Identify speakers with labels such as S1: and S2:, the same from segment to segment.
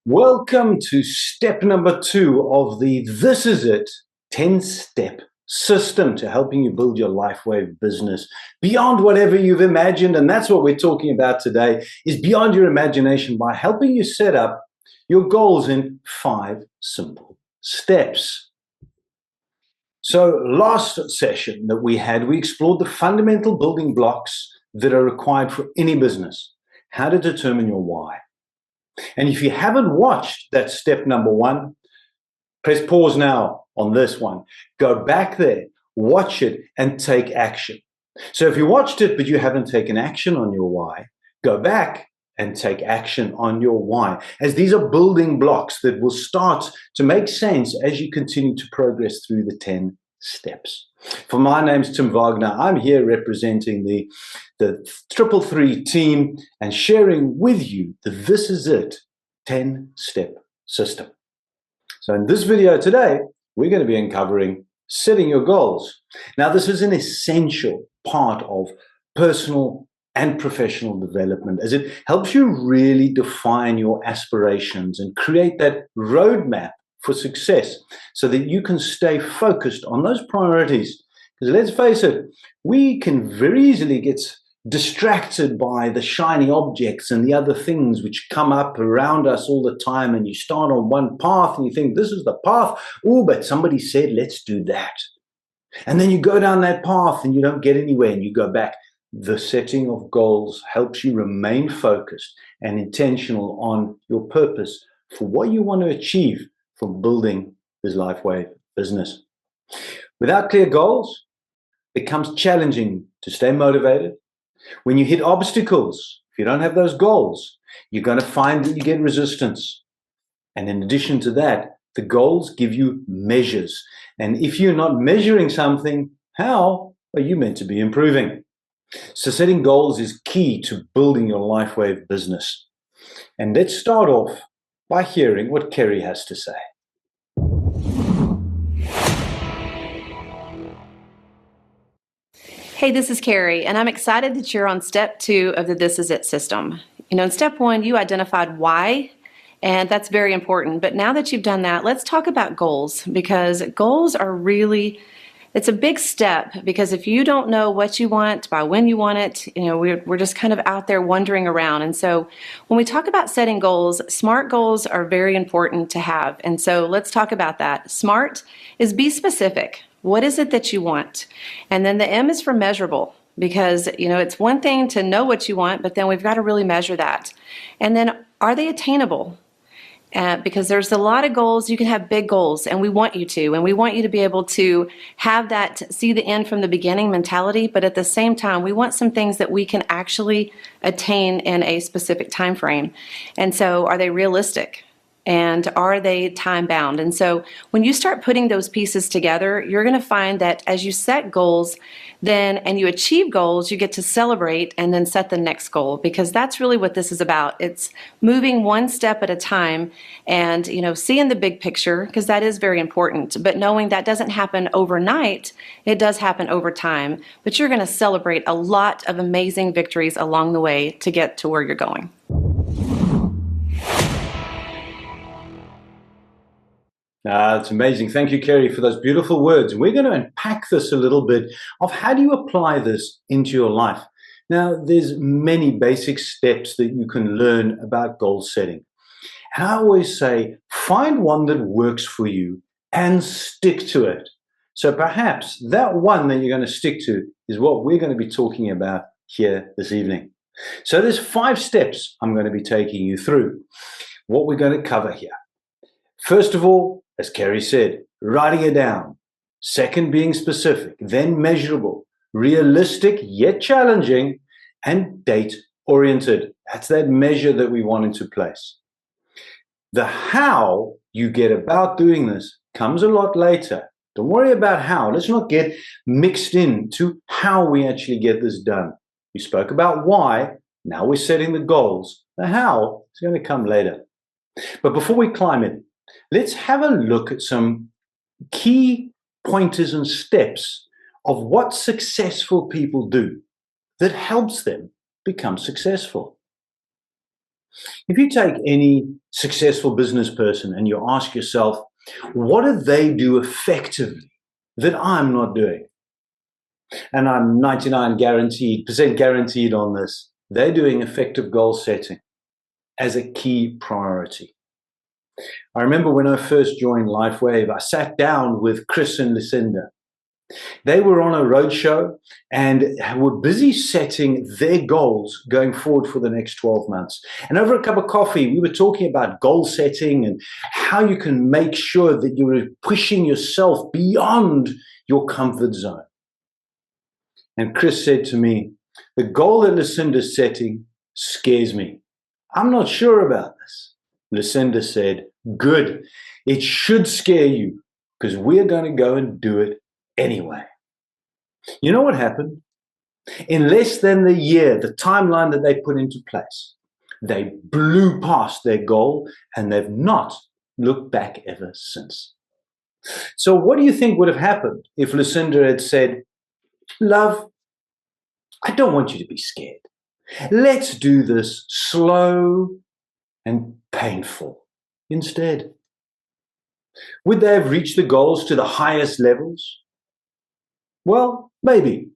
S1: Welcome to step number 2 of the This Is It 10-step system to helping you build your LifeWave business beyond whatever you've imagined. And that's what we're talking about today, is beyond your imagination, by helping you set up your goals in 5 simple steps. So last session that we had, we explored the fundamental building blocks that are required for any business, how to determine your why. And if you haven't watched that step number 1, press pause now on this one. Go back there, watch it, and take action. So if you watched it but you haven't taken action on your why, go back and take action on your why, as these are building blocks that will start to make sense as you continue to progress through the 10 steps. For my name's Tim Wagner. I'm here representing the 333 team and sharing with you the This Is It 10-step system. So in this video today, we're going to be uncovering setting your goals. Now, this is an essential part of personal and professional development, as it helps you really define your aspirations and create that roadmap for success so that you can stay focused on those priorities. Because let's face it, we can very easily get distracted by the shiny objects and the other things which come up around us all the time, and you start on one path and you think this is the path. Oh, but somebody said let's do that, and then you go down that path and you don't get anywhere and you go back. The setting of goals helps you remain focused and intentional on your purpose for what you want to achieve from building this LifeWave business. Without clear goals, it becomes challenging to stay motivated. When you hit obstacles, if you don't have those goals, you're going to find that you get resistance. And in addition to that, the goals give you measures. And if you're not measuring something, how are you meant to be improving? So setting goals is key to building your LifeWave business. And let's start off by hearing what Kerry has to say.
S2: Hey, this is Carrie, and I'm excited that you're on step 2 of the This Is It system. In step 1, you identified why, and that's very important. But now that you've done that, let's talk about goals, because goals are really, it's a big step, because if you don't know what you want by when you want it, we're just kind of out there wandering around. And so when we talk about setting goals, SMART goals are very important to have. And so let's talk about that. SMART is be specific. What is it that you want? And then the M is for measurable, because it's one thing to know what you want, but then we've got to really measure that. And then, are they attainable? Because there's a lot of goals. You can have big goals, and we want you to, and we want you to be able to have that see the end from the beginning mentality, but at the same time, we want some things that we can actually attain in a specific time frame. And so, are they realistic? And are they time bound? And so when you start putting those pieces together, you're going to find that as you set goals and you achieve goals, you get to celebrate and then set the next goal, because that's really what this is about. It's moving one step at a time and seeing the big picture, because that is very important, but knowing that doesn't happen overnight. It does happen over time, but you're going to celebrate a lot of amazing victories along the way to get to where you're going.
S1: It's amazing. Thank you, Kerry, for those beautiful words. We're going to unpack this a little bit of how do you apply this into your life. Now, there's many basic steps that you can learn about goal setting. And I always say, find one that works for you and stick to it. So perhaps that one that you're going to stick to is what we're going to be talking about here this evening. So there's 5 steps I'm going to be taking you through. What we're going to cover here. First of all, as Kerry said, writing it down. Second, being specific, then measurable, realistic yet challenging, and date-oriented. That's that measure that we want into place. The how you get about doing this comes a lot later. Don't worry about how. Let's not get mixed into how we actually get this done. We spoke about why. Now we're setting the goals. The how is going to come later. But before we climb in, let's have a look at some key pointers and steps of what successful people do that helps them become successful. If you take any successful business person and you ask yourself, what do they do effectively that I'm not doing? And I'm 99% guaranteed on this. They're doing effective goal setting as a key priority. I remember when I first joined LifeWave, I sat down with Chris and Lucinda. They were on a roadshow and were busy setting their goals going forward for the next 12 months. And over a cup of coffee, we were talking about goal setting and how you can make sure that you're pushing yourself beyond your comfort zone. And Chris said to me, the goal that Lucinda's setting scares me. I'm not sure about this. Lucinda said, good. It should scare you because we're going to go and do it anyway. You know what happened? In less than the year, the timeline that they put into place, they blew past their goal and they've not looked back ever since. So what do you think would have happened if Lucinda had said, love, I don't want you to be scared. Let's do this slow and painful instead? Would they have reached the goals to the highest levels? Well, maybe.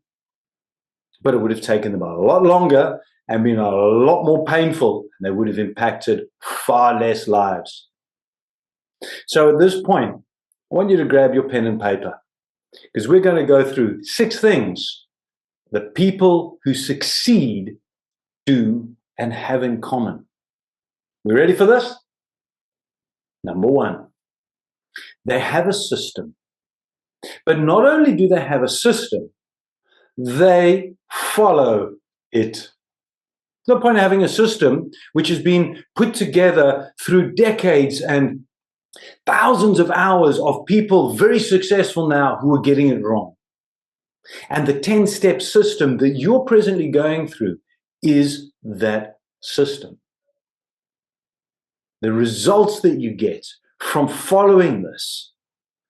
S1: But it would have taken them a lot longer and been a lot more painful, and they would have impacted far less lives. So at this point, I want you to grab your pen and paper because we're going to go through 6 things that people who succeed do and have in common. We ready for this? Number 1, they have a system. But not only do they have a system, they follow it. There's no point in having a system which has been put together through decades and thousands of hours of people very successful now who are getting it wrong. And the 10-step system that you're presently going through is that system. The results that you get from following this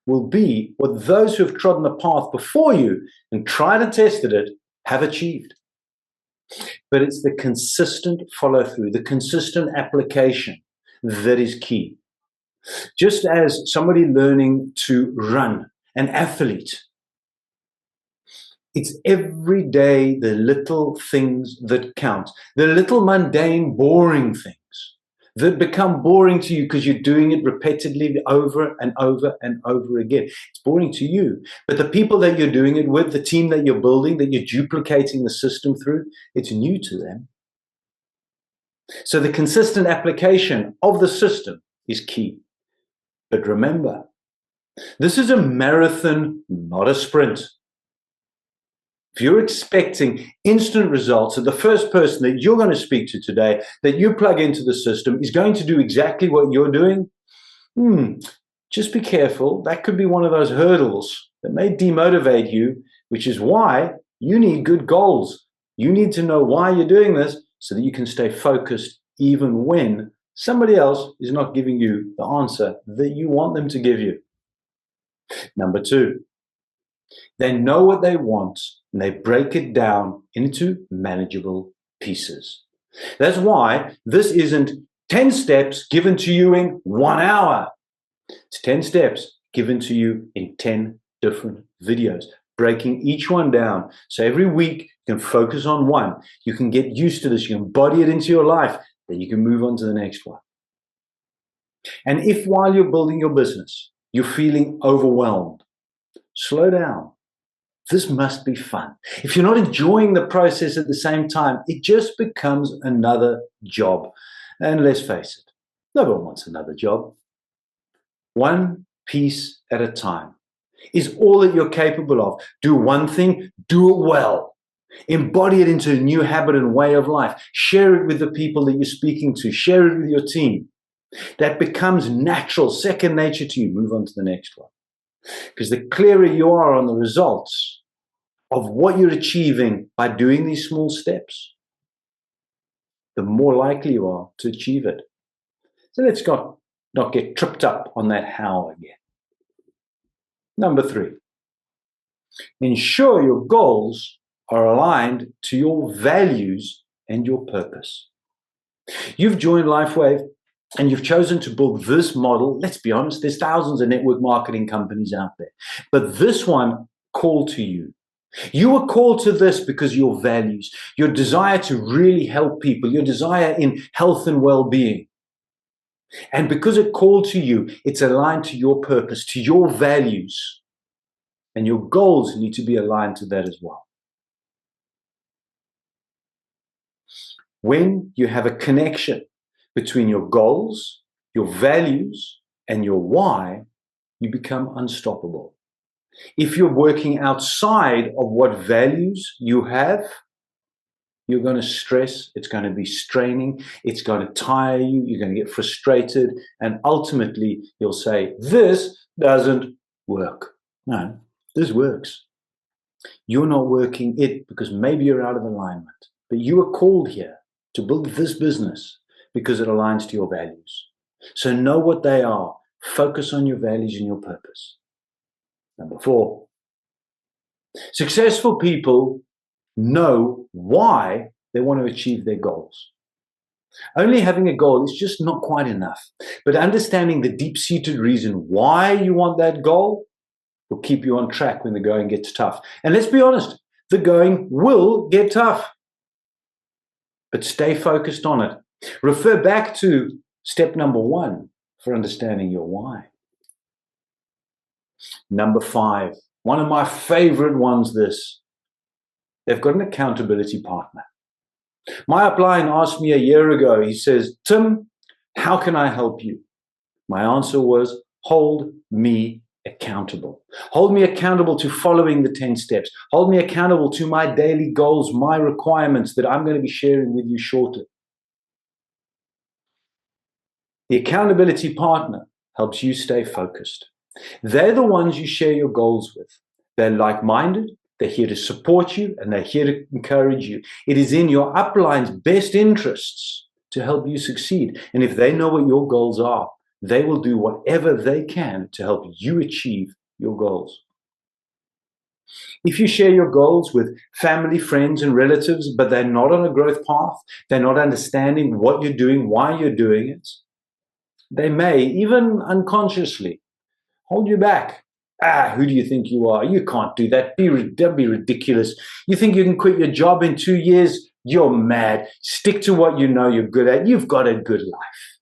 S1: will be what those who have trodden the path before you and tried and tested it have achieved. But it's the consistent follow through, the consistent application that is key. Just as somebody learning to run, an athlete, it's every day the little things that count, the little mundane, boring things that become boring to you because you're doing it repetitively over and over and over again. It's boring to you. But the people that you're doing it with, the team that you're building, that you're duplicating the system through, it's new to them. So the consistent application of the system is key. But remember, this is a marathon, not a sprint. If you're expecting instant results, that the first person that you're going to speak to today, that you plug into the system, is going to do exactly what you're doing, just be careful. That could be one of those hurdles that may demotivate you, which is why you need good goals. You need to know why you're doing this so that you can stay focused even when somebody else is not giving you the answer that you want them to give you. Number 2, they know what they want and they break it down into manageable pieces. That's why this isn't 10 steps given to you in 1 hour. It's 10 steps given to you in 10 different videos, breaking each one down. So every week you can focus on one. You can get used to this. You can embody it into your life. Then you can move on to the next one. And if while you're building your business, you're feeling overwhelmed, slow down. This must be fun. If you're not enjoying the process at the same time, it just becomes another job. And let's face it, no one wants another job. One piece at a time is all that you're capable of. Do one thing, do it well. Embody it into a new habit and way of life. Share it with the people that you're speaking to. Share it with your team. That becomes natural, second nature to you. Move on to the next one. Because the clearer you are on the results of what you're achieving by doing these small steps, the more likely you are to achieve it. So let's not get tripped up on that how again. Number 3, ensure your goals are aligned to your values and your purpose. You've joined LifeWave and you've chosen to build this model. Let's be honest, there's thousands of network marketing companies out there, but this one called to you. You were called to this because your values, your desire to really help people, your desire in health and well-being. And because it called to you, it's aligned to your purpose, to your values. And your goals need to be aligned to that as well. When you have a connection between your goals, your values, and your why, you become unstoppable. If you're working outside of what values you have, you're going to stress, it's going to be straining, it's going to tire you, you're going to get frustrated, and ultimately you'll say, this doesn't work. No, this works. You're not working it because maybe you're out of alignment, but you are called here to build this business because it aligns to your values. So know what they are. Focus on your values and your purpose. Number 4, successful people know why they want to achieve their goals. Only having a goal is just not quite enough, but understanding the deep-seated reason why you want that goal will keep you on track when the going gets tough. And let's be honest, the going will get tough, but stay focused on it. Refer back to step number 1 for understanding your why. Number 5, one of my favorite ones, they've got an accountability partner. My upline asked me a year ago, he says, Tim, how can I help you? My answer was, hold me accountable. Hold me accountable to following the 10 steps. Hold me accountable to my daily goals, my requirements that I'm going to be sharing with you shortly. The accountability partner helps you stay focused. They're the ones you share your goals with. They're like-minded, they're here to support you, and they're here to encourage you. It is in your upline's best interests to help you succeed. And if they know what your goals are, they will do whatever they can to help you achieve your goals. If you share your goals with family, friends, and relatives, but they're not on a growth path, they're not understanding what you're doing, why you're doing it, they may, even unconsciously, hold you back. Who do you think you are? You can't do that. That'd be ridiculous. You think you can quit your job in 2 years? You're mad. Stick to what you know you're good at. You've got a good life.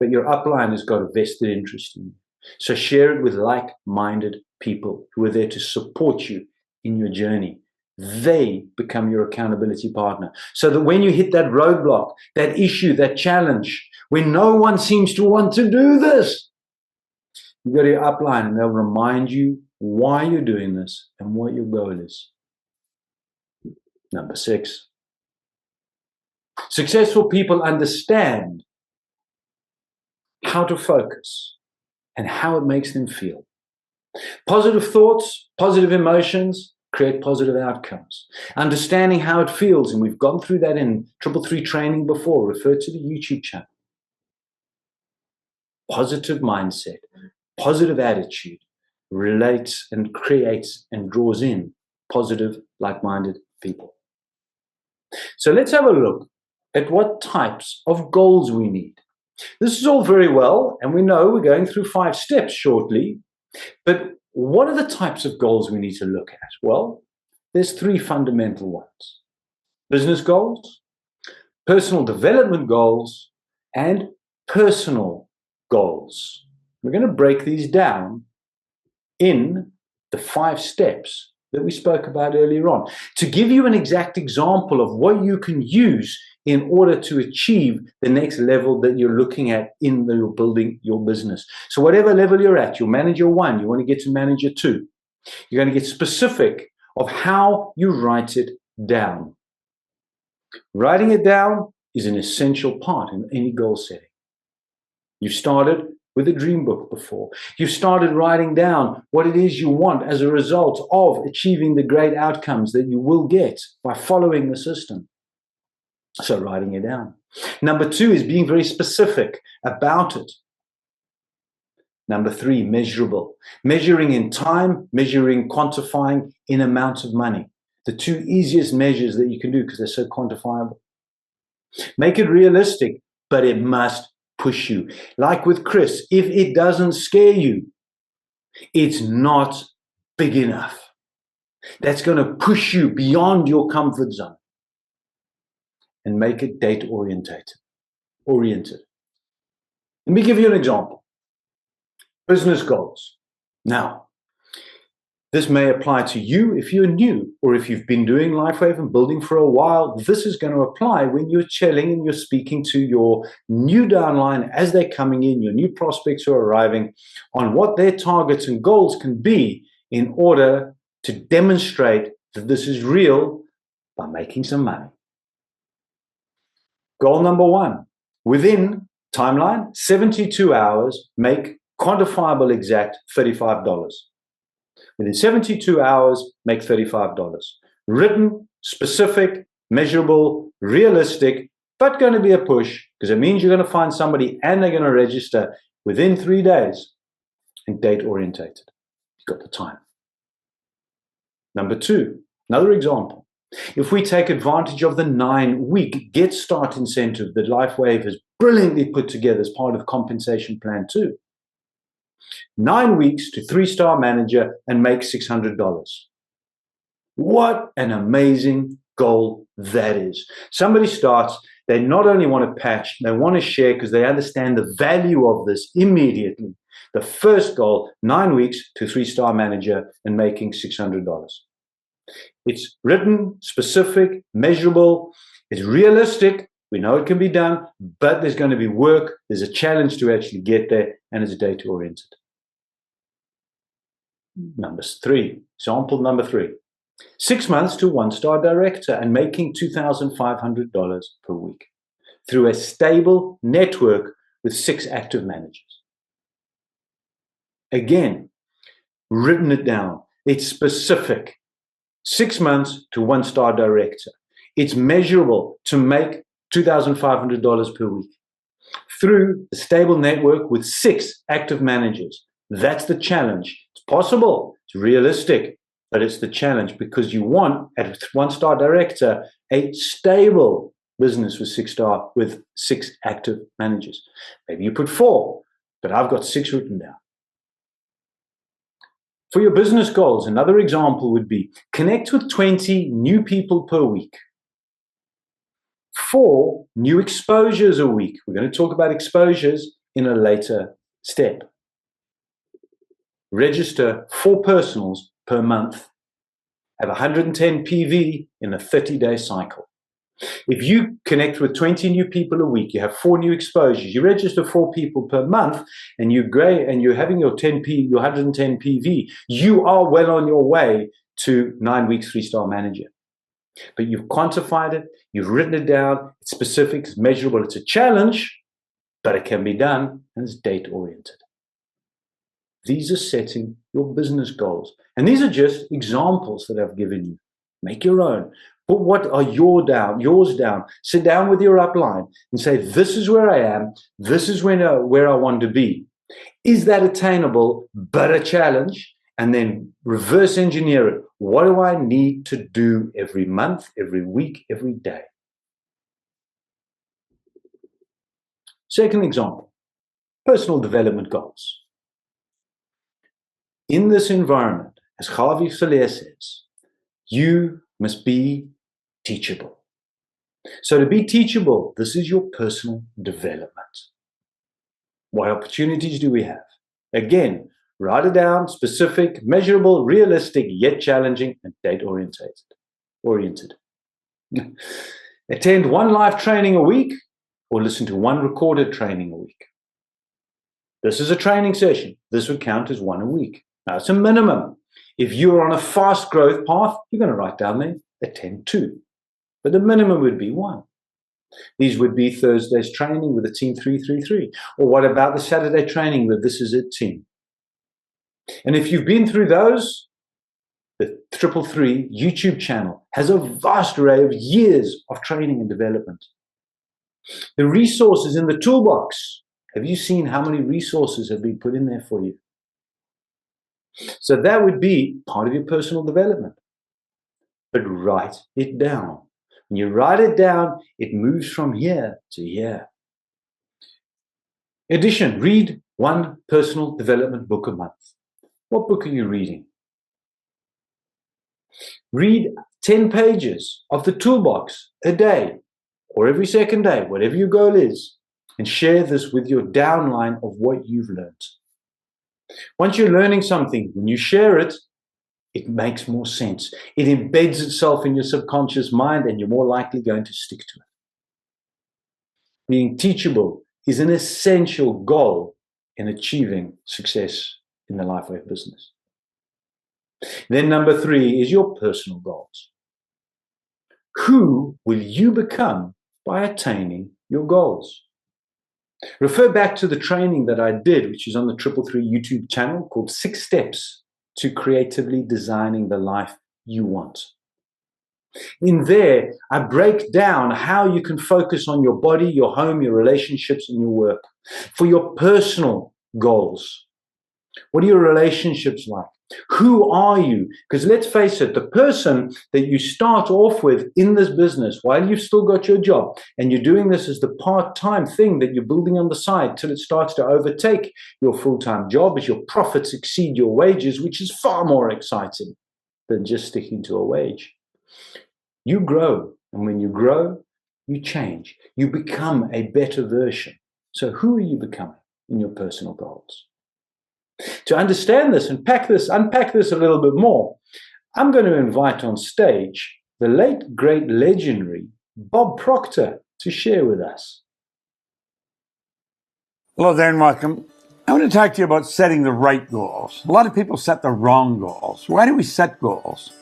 S1: But your upline has got a vested interest in you. So share it with like-minded people who are there to support you in your journey. They become your accountability partner. So that when you hit that roadblock, that issue, that challenge, when no one seems to want to do this, you go to your upline and they'll remind you why you're doing this and what your goal is. Number 6. Successful people understand how to focus and how it makes them feel. Positive thoughts, positive emotions create positive outcomes. Understanding how it feels, and we've gone through that in 333 training before, refer to the YouTube channel. Positive mindset, positive attitude relates and creates and draws in positive, like-minded people. So let's have a look at what types of goals we need. This is all very well, and we know we're going through 5 steps shortly, but what are the types of goals we need to look at? Well, there's 3 fundamental ones: business goals, personal development goals, and personal goals. We're going to break these down in the 5 steps that we spoke about earlier on to give you an exact example of what you can use in order to achieve the next level that you're looking at in the building your business. So whatever level you're at, you're manager 1, you want to get to manager 2. You're going to get specific of how you write it down. Writing it down is an essential part in any goal setting. You've started with a dream book before. You've started writing down what it is you want as a result of achieving the great outcomes that you will get by following the system. So writing it down. Number 2 is being very specific about it. Number 3, measurable. Measuring in time, measuring, quantifying in amounts of money. The 2 easiest measures that you can do because they're so quantifiable. Make it realistic, but it must push you. Like with Chris, if it doesn't scare you, it's not big enough. That's going to push you beyond your comfort zone. And make it date oriented. Let me give you an example. Business goals. Now, this may apply to you if you're new, or if you've been doing LifeWave and building for a while. This is going to apply when you're chatting and you're speaking to your new downline as they're coming in, your new prospects who are arriving, on what their targets and goals can be in order to demonstrate that this is real by making some money. Goal number one, within timeline, 72 hours, make quantifiable exact $35. Within 72 hours, make $35. Written, specific, measurable, realistic, but going to be a push, because it means you're going to find somebody and they're going to register within 3 days, and date orientated. You've got the time. Number two, another example. If we take advantage of the 9-week Get Start incentive that LifeWave has brilliantly put together as part of compensation plan 2, 9 weeks to 3-star manager and make $600. What an amazing goal that is. Somebody starts, they not only want to patch, they want to share because they understand the value of this immediately. The first goal, 9 weeks to 3-star manager and making $600. It's written, specific, measurable, it's realistic. We know it can be done, but there's going to be work. There's a challenge to actually get there, and it's data oriented. Example number three, 6 months to 1-star director and making $2,500 per week through a stable network with 6 active managers. Again, written it down. It's specific. 6 months to 1-star director. It's measurable to make $2,500 per week through a stable network with 6 active managers. That's the challenge. It's possible, it's realistic, but it's the challenge because you want, at 1-star director, a stable business with 6 active managers. Maybe you put 4, but I've got 6 written down. For your business goals, another example would be connect with 20 new people per week. 4 new exposures a week. We're going to talk about exposures in a later step. Register 4 personals per month. Have 110 PV in a 30-day cycle. If you connect with 20 new people a week, you have 4 new exposures, you register 4 people per month, and you're having your 110 PV, you are well on your way to 9 weeks 3-star manager. But you've quantified it, you've written it down, it's specific, it's measurable, it's a challenge, but it can be done, and it's date-oriented. These are setting your business goals. And these are just examples that I've given you. Make your own. But what are yours down? Sit down with your upline and say, this is where I am. This is where I want to be. Is that attainable, but a challenge? And then reverse engineer it. What do I need to do every month, every week, every day? Second example, personal development goals. In this environment, as Javi Soler says, you must be teachable. So to be teachable, this is your personal development. What opportunities do we have? Again, write it down, specific, measurable, realistic, yet challenging, and date-oriented. Attend 1 live training a week or listen to 1 recorded training a week. This is a training session. This would count as 1 a week. Now, it's a minimum. If you're on a fast growth path, you're going to write down there, attend 2. But the minimum would be 1. These would be Thursday's training with a team 333. Or what about the Saturday training with This Is It team? And if you've been through those, the 333 YouTube channel has a vast array of years of training and development. The resources in the toolbox. Have you seen how many resources have been put in there for you? So that would be part of your personal development. But write it down. When you write it down, it moves from here to here. In addition, read one personal development book a month. What book are you reading? Read 10 pages of the toolbox a day or every second day, whatever your goal is, and share this with your downline of what you've learned. Once you're learning something, when you share it, it makes more sense. It embeds itself in your subconscious mind, and you're more likely going to stick to it. Being teachable is an essential goal in achieving success in the LifeWave business. Then number 3 is your personal goals. Who will you become by attaining your goals? Refer back to the training that I did, which is on the 333 YouTube channel, called 6 Steps to Creatively Designing the Life You Want. In there, I break down how you can focus on your body, your home, your relationships, and your work. For your personal goals, what are your relationships like? Who are you? Because let's face it, the person that you start off with in this business while you've still got your job and you're doing this as the part-time thing that you're building on the side till it starts to overtake your full-time job as your profits exceed your wages, which is far more exciting than just sticking to a wage. You grow, and when you grow, you change. You become a better version. So who are you becoming in your personal goals? To understand this and unpack this a little bit more, I'm going to invite on stage the late, great, legendary Bob Proctor to share with us.
S3: Hello there and welcome. I want to talk to you about setting the right goals. A lot of people set the wrong goals. Why do we set goals?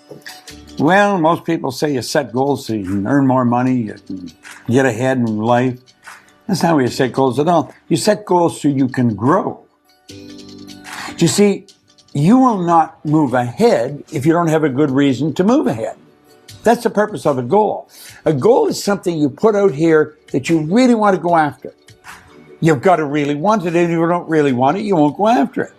S3: Well, most people say you set goals so you can earn more money, you can get ahead in life. That's not how you set goals at all. You set goals so you can grow. You see, you will not move ahead if you don't have a good reason to move ahead. That's the purpose of a goal. A goal is something you put out here that you really want to go after. You've got to really want it, and if you don't really want it, you won't go after it.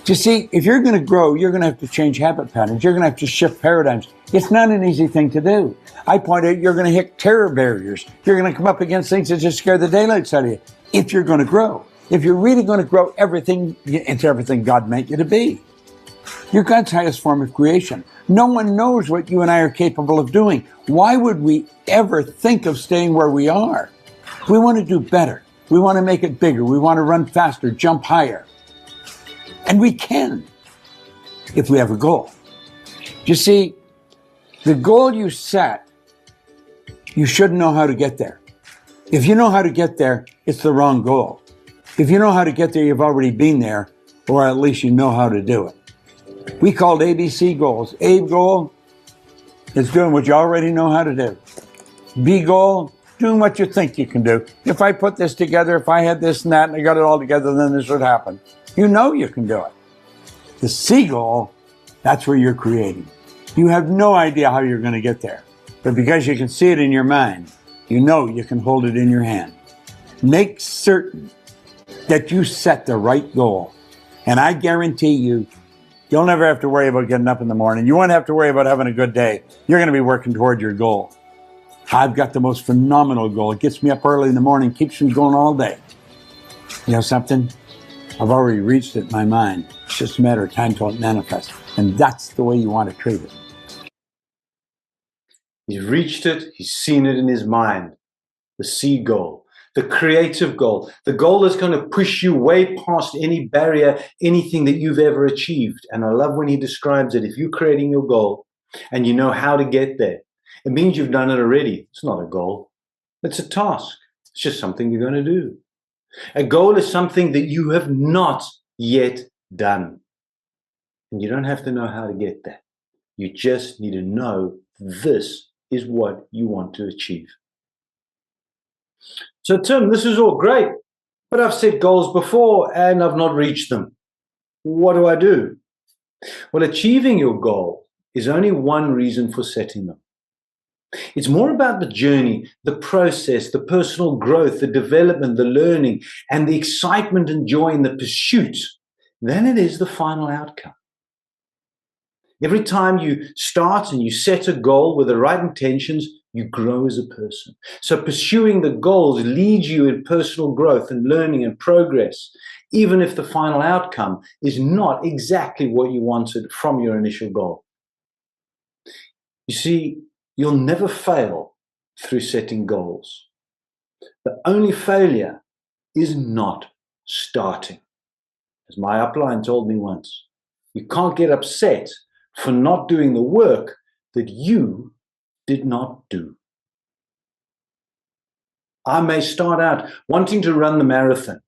S3: You see, if you're going to grow, you're going to have to change habit patterns. You're going to have to shift paradigms. It's not an easy thing to do. I point out you're going to hit terror barriers. You're going to come up against things that just scare the daylights out of you if you're going to grow. If you're really going to grow everything into everything God meant you to be. You're God's highest form of creation. No one knows what you and I are capable of doing. Why would we ever think of staying where we are? We want to do better. We want to make it bigger. We want to run faster, jump higher. And we can, if we have a goal. You see, the goal you set, you should know how to get there. If you know how to get there, it's the wrong goal. If you know how to get there, you've already been there, or at least you know how to do it. We called ABC goals. A goal is doing what you already know how to do. B goal, doing what you think you can do. If I put this together, if I had this and that, and I got it all together, then this would happen. You know you can do it. The C goal, that's where you're creating. You have no idea how you're going to get there. But because you can see it in your mind, you know you can hold it in your hand. Make certain that you set the right goal. And I guarantee you, you'll never have to worry about getting up in the morning. You won't have to worry about having a good day. You're going to be working toward your goal. I've got the most phenomenal goal. It gets me up early in the morning, keeps me going all day. You know something? I've already reached it in my mind. It's just a matter of time till it manifests. And that's the way you want to treat it.
S1: He's reached it. He's seen it in his mind. The C goal, the creative goal, the goal that's going to push you way past any barrier, anything that you've ever achieved. And I love when he describes it. If you're creating your goal and you know how to get there, it means you've done it already. It's not a goal. It's a task. It's just something you're going to do. A goal is something that you have not yet done. And you don't have to know how to get there. You just need to know this is what you want to achieve. So Tim, this is all great, but I've set goals before and I've not reached them. What do I do? Well, achieving your goal is only one reason for setting them. It's more about the journey, the process, the personal growth, the development, the learning, and the excitement and joy in the pursuit than it is the final outcome. Every time you start and you set a goal with the right intentions, you grow as a person. So pursuing the goals leads you in personal growth and learning and progress, even if the final outcome is not exactly what you wanted from your initial goal. You see, you'll never fail through setting goals. The only failure is not starting. As my upline told me once, you can't get upset for not doing the work that you did not do. I may start out wanting to run the marathon,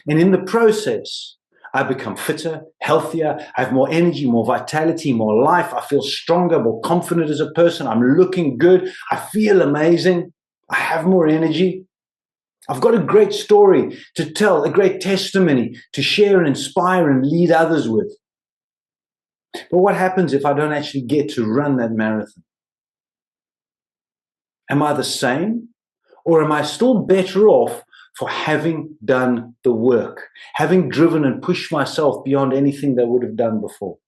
S1: and in the process, I become fitter, healthier, I have more energy, more vitality, more life. I feel stronger, more confident as a person. I'm looking good. I feel amazing. I have more energy. I've got a great story to tell, a great testimony to share and inspire and lead others with. But what happens if I don't actually get to run that marathon? Am I the same? Or am I still better off for having done the work, having driven and pushed myself beyond anything that I would have done before?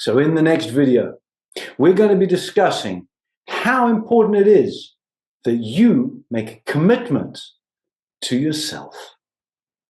S1: So in the next video, we're going to be discussing how important it is that you make a commitment to yourself.